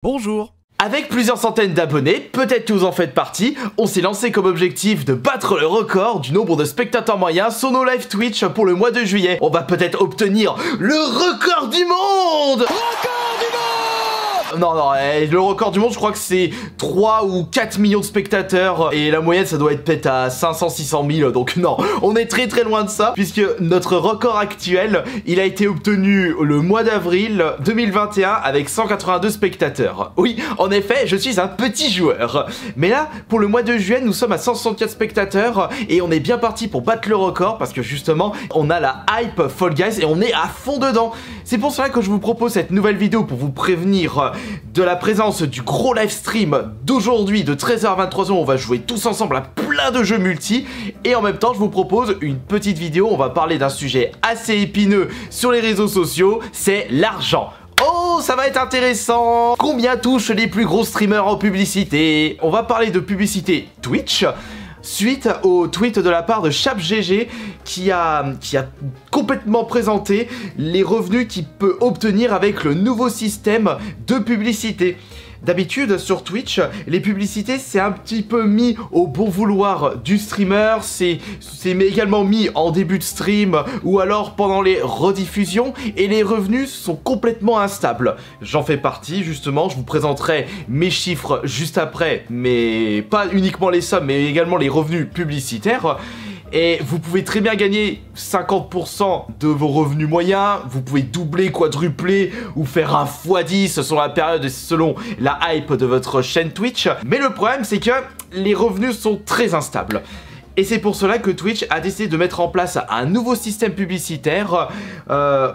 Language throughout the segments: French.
Bonjour. Avec plusieurs centaines d'abonnés, peut-être que vous en faites partie, on s'est lancé comme objectif de battre le record du nombre de spectateurs moyens sur nos live Twitch pour le mois de juillet. On va peut-être obtenir le record du monde! Non, le record du monde, je crois que c'est 3 ou 4 millions de spectateurs et la moyenne, ça doit être peut-être à 500-600 000, donc non, on est très loin de ça, puisque notre record actuel, il a été obtenu le mois d'avril 2021 avec 182 spectateurs. Oui, en effet, je suis un petit joueur. Mais là, pour le mois de juillet, nous sommes à 164 spectateurs et on est bien parti pour battre le record, parce que justement, on a la hype Fall Guys et on est à fond dedans. C'est pour cela que je vous propose cette nouvelle vidéo pour vous prévenir de la présence du gros live stream d'aujourd'hui de 13h à 23h. On va jouer tous ensemble à plein de jeux multi et en même temps je vous propose une petite vidéo. On va parler d'un sujet assez épineux sur les réseaux sociaux, c'est l'argent. Oh, ça va être intéressant. Combien touchent les plus gros streamers en publicité? On va parler de publicité Twitch suite au tweet de la part de ChapGG qui a complètement présenté les revenus qu'il peut obtenir avec le nouveau système de publicité. D'habitude, sur Twitch, les publicités, c'est un petit peu mis au bon vouloir du streamer, c'est également mis en début de stream ou alors pendant les rediffusions, et les revenus sont complètement instables. J'en fais partie, justement, je vous présenterai mes chiffres juste après, mais pas uniquement les sommes, mais également les revenus publicitaires. Et vous pouvez très bien gagner 50% de vos revenus moyens, vous pouvez doubler, quadrupler ou faire un x10 selon la période et selon la hype de votre chaîne Twitch. Mais le problème, c'est que les revenus sont très instables. Et c'est pour cela que Twitch a décidé de mettre en place un nouveau système publicitaire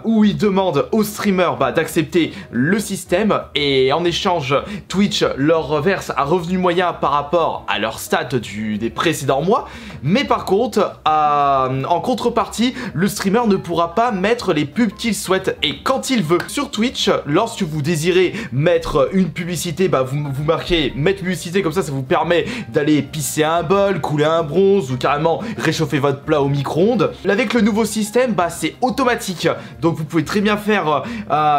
où il demande aux streamers d'accepter le système, et en échange, Twitch leur verse un revenu moyen par rapport à leur stat des précédents mois. Mais par contre, en contrepartie, le streamer ne pourra pas mettre les pubs qu'il souhaite et quand il veut. Sur Twitch, lorsque vous désirez mettre une publicité, vous marquez mettre publicité, comme ça vous permet d'aller pisser un bol, couler un bronze, ou carrément réchauffer votre plat au micro-ondes. Avec le nouveau système, c'est automatique. Donc vous pouvez très bien faire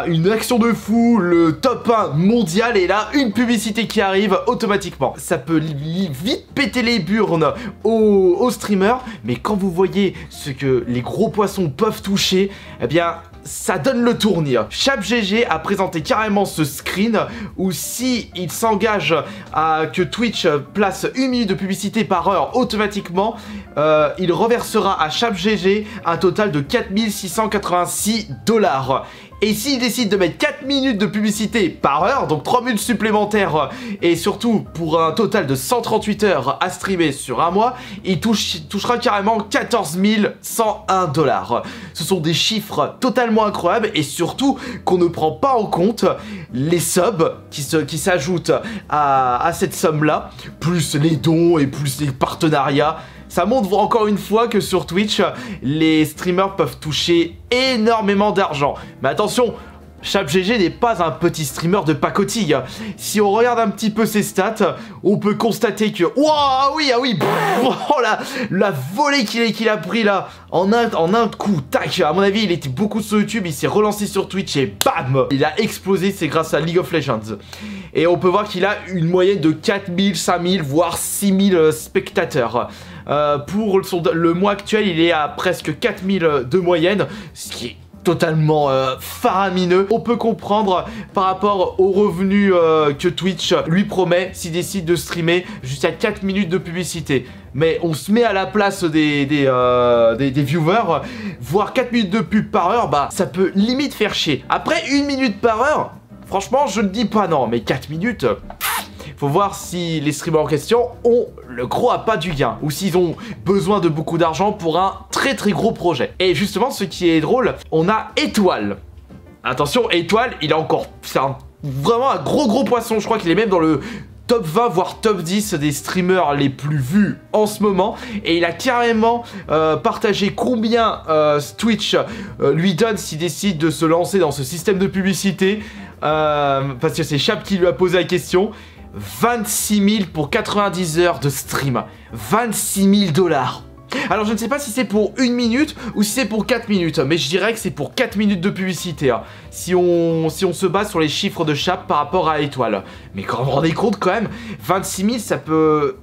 une action de fou, le top 1 mondial, et là, une publicité qui arrive automatiquement. Ça peut vite péter les burnes aux streamers, mais quand vous voyez ce que les gros poissons peuvent toucher, eh bien, ça donne le tournis. ChapGG a présenté carrément ce screen où si il s'engage à que Twitch place 1 minute de publicité par heure automatiquement, il reversera à ChapGG un total de 4686 $. Et s'il décide de mettre 4 minutes de publicité par heure, donc 3 minutes supplémentaires, et surtout pour un total de 138 heures à streamer sur un mois, il touchera carrément 14 101 $. Ce sont des chiffres totalement incroyables, et surtout qu'on ne prend pas en compte les subs qui s'ajoutent à cette somme-là, plus les dons et plus les partenariats. Ça montre encore une fois que sur Twitch, les streamers peuvent toucher énormément d'argent. Mais attention, ChapGG n'est pas un petit streamer de pacotille. Si on regarde un petit peu ses stats, on peut constater que... Waouh, oui, ah oui, oh la volée qu'il a pris là, en un coup, tac. À mon avis, il était beaucoup sur YouTube, il s'est relancé sur Twitch et bam, il a explosé, c'est grâce à League of Legends. Et on peut voir qu'il a une moyenne de 4000, 5000, voire 6000 spectateurs. Pour le mois actuel, il est à presque 4000 de moyenne, ce qui est totalement faramineux. On peut comprendre par rapport aux revenus que Twitch lui promet s'il décide de streamer jusqu'à 4 minutes de publicité. Mais on se met à la place des viewers, voir 4 minutes de pub par heure, ça peut limite faire chier. Après 1 minute par heure, franchement je ne dis pas non, mais 4 minutes... Faut voir si les streamers en question ont le gros appât du gain ou s'ils ont besoin de beaucoup d'argent pour un très gros projet. Et justement, ce qui est drôle, on a Étoile. Attention, Étoile, il a encore... C'est vraiment un gros poisson. Je crois qu'il est même dans le top 20 voire top 10 des streamers les plus vus en ce moment, et il a carrément partagé combien Twitch lui donne s'il décide de se lancer dans ce système de publicité, parce que c'est Chap qui lui a posé la question. 26 000 pour 90 heures de stream. 26 000 $. Alors je ne sais pas si c'est pour 1 minute ou si c'est pour 4 minutes, mais je dirais que c'est pour 4 minutes de publicité, hein, si on se base sur les chiffres de Chape par rapport à Étoile. Mais quand vous vous rendez compte quand même, 26 000 ça peut...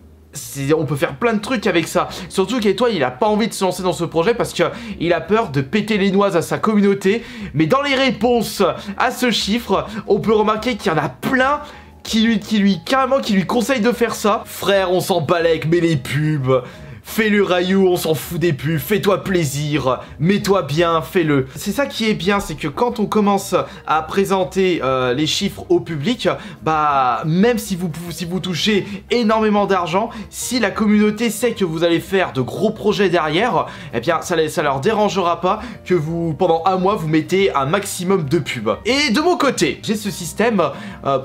on peut faire plein de trucs avec ça. Surtout qu'Étoile, il a pas envie de se lancer dans ce projet parce qu'il a peur de péter les noises à sa communauté. Mais dans les réponses à ce chiffre, on peut remarquer qu'il y en a plein qui lui conseillent de faire ça. Frère, on s'en balèque, mais les pubs... Fais-le Rayou, on s'en fout des pubs, fais-toi plaisir, mets-toi bien, fais-le. C'est ça qui est bien, c'est que quand on commence à présenter les chiffres au public, bah même si vous touchez énormément d'argent, si la communauté sait que vous allez faire de gros projets derrière, eh bien ça leur dérangera pas que pendant un mois, vous mettez un maximum de pubs. Et de mon côté, j'ai ce système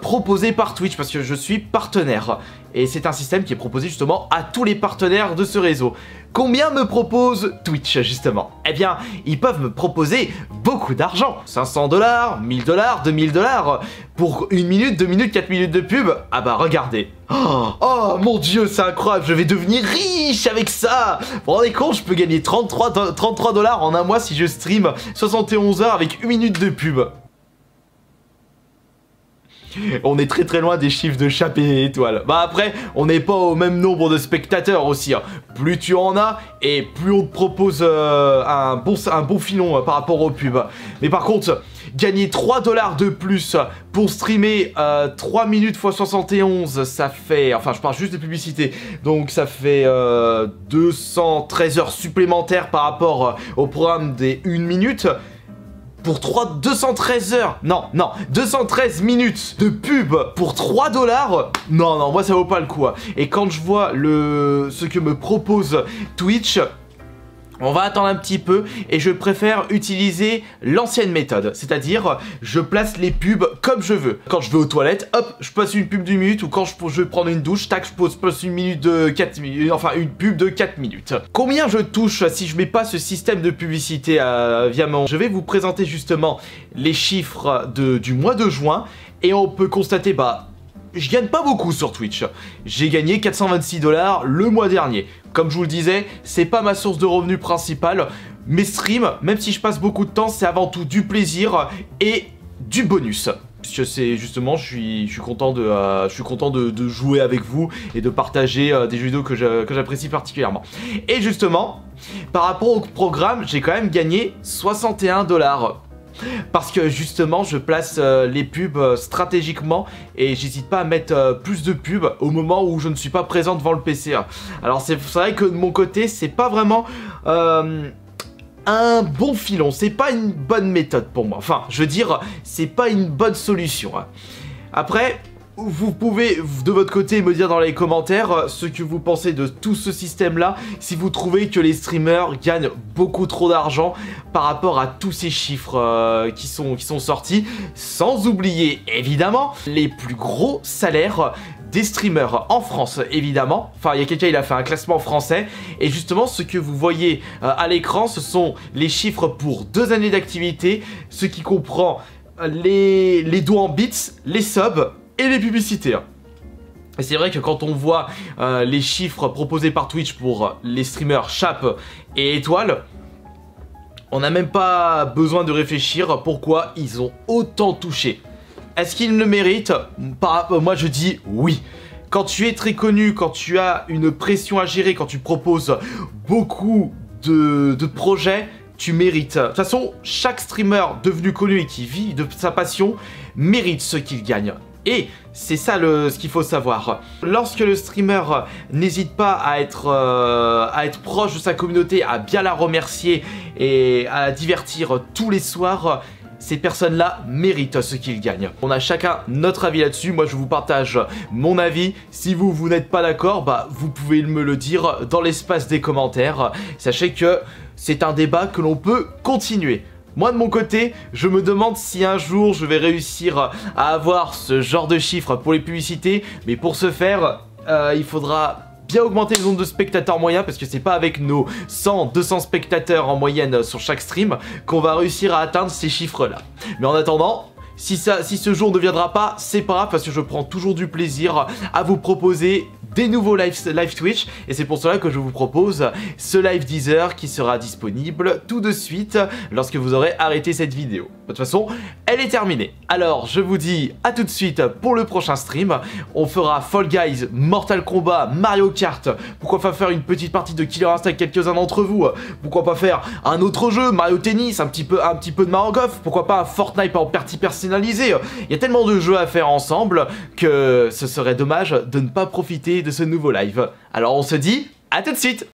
proposé par Twitch parce que je suis partenaire. Et c'est un système qui est proposé justement à tous les partenaires de ce réseau. Combien me propose Twitch justement? Eh bien, ils peuvent me proposer beaucoup d'argent. 500 $, 1000 $, 2000 $ pour 1 minute, 2 minutes, 4 minutes de pub. Ah bah regardez. Oh mon dieu, c'est incroyable, je vais devenir riche avec ça. Vous vous rendez compte, je peux gagner 33 $ en un mois si je stream 71 heures avec 1 minute de pub. On est très loin des chiffres de Chape et Étoile. Bah après, on n'est pas au même nombre de spectateurs aussi, hein. Plus tu en as, et plus on te propose un bon filon par rapport aux pubs. Mais par contre, gagner 3 $ de plus pour streamer 3 minutes x 71, ça fait... Enfin, je parle juste de publicité. Donc ça fait 213 heures supplémentaires par rapport au programme des 1 minute. Pour 213 heures, non, 213 minutes de pub pour 3 $, non, moi ça vaut pas le coup. Et quand je vois ce que me propose Twitch, on va attendre un petit peu et je préfère utiliser l'ancienne méthode. C'est-à-dire, je place les pubs comme je veux. Quand je vais aux toilettes, hop, je passe une pub d'1 minute ou quand je veux prendre une douche, tac, je passe une minute de 4 minutes, enfin une pub de 4 minutes. Combien je touche si je mets pas ce système de publicité via mon... Je vais vous présenter justement les chiffres du mois de juin et on peut constater, bah... Je gagne pas beaucoup sur Twitch. J'ai gagné 426 $ le mois dernier. Comme je vous le disais, c'est pas ma source de revenus principale. Mes streams, même si je passe beaucoup de temps, c'est avant tout du plaisir et du bonus. Puisque c'est justement, je suis content de jouer avec vous et de partager des jeux vidéo que j'apprécie particulièrement. Et justement, par rapport au programme, j'ai quand même gagné 61 $. Parce que justement je place les pubs stratégiquement et j'hésite pas à mettre plus de pubs au moment où je ne suis pas présent devant le PC. Alors c'est vrai que de mon côté c'est pas vraiment un bon filon, c'est pas une bonne méthode pour moi. Enfin je veux dire c'est pas une bonne solution. Après vous pouvez de votre côté me dire dans les commentaires ce que vous pensez de tout ce système là, si vous trouvez que les streamers gagnent beaucoup trop d'argent par rapport à tous ces chiffres qui sont sortis, sans oublier évidemment les plus gros salaires des streamers en France évidemment. Enfin il y a quelqu'un, il a fait un classement français et justement ce que vous voyez à l'écran ce sont les chiffres pour 2 années d'activité, ce qui comprend les dons en bits, les subs et les publicités. Et c'est vrai que quand on voit les chiffres proposés par Twitch pour les streamers Chape et Étoile, on n'a même pas besoin de réfléchir pourquoi ils ont autant touché. Est-ce qu'ils le méritent? Moi je dis oui. Quand tu es très connu, quand tu as une pression à gérer, quand tu proposes beaucoup de projets, tu mérites. De toute façon, chaque streamer devenu connu et qui vit de sa passion mérite ce qu'il gagne. Et c'est ça ce qu'il faut savoir. Lorsque le streamer n'hésite pas à être proche de sa communauté, à bien la remercier et à la divertir tous les soirs, ces personnes-là méritent ce qu'ils gagnent. On a chacun notre avis là-dessus. Moi, je vous partage mon avis. Si vous n'êtes pas d'accord, bah, vous pouvez me le dire dans l'espace des commentaires. Sachez que c'est un débat que l'on peut continuer. Moi de mon côté, je me demande si un jour je vais réussir à avoir ce genre de chiffres pour les publicités, mais pour ce faire, il faudra bien augmenter le nombre de spectateurs moyens parce que c'est pas avec nos 100-200 spectateurs en moyenne sur chaque stream qu'on va réussir à atteindre ces chiffres là. Mais en attendant, si ce jour ne viendra pas, c'est pas grave parce que je prends toujours du plaisir à vous proposer des nouveaux live Twitch, et c'est pour cela que je vous propose ce live Deezer qui sera disponible tout de suite lorsque vous aurez arrêté cette vidéo. De toute façon, elle est terminée. Alors, je vous dis à tout de suite pour le prochain stream. On fera Fall Guys, Mortal Kombat, Mario Kart. Pourquoi pas faire une petite partie de Killer Instinct avec quelques-uns d'entre vous? Pourquoi pas faire un autre jeu, Mario Tennis, un petit peu de Mario Golf? Pourquoi pas un Fortnite en partie personnalisée? Il y a tellement de jeux à faire ensemble que ce serait dommage de ne pas profiter de ce nouveau live. Alors on se dit à tout de suite.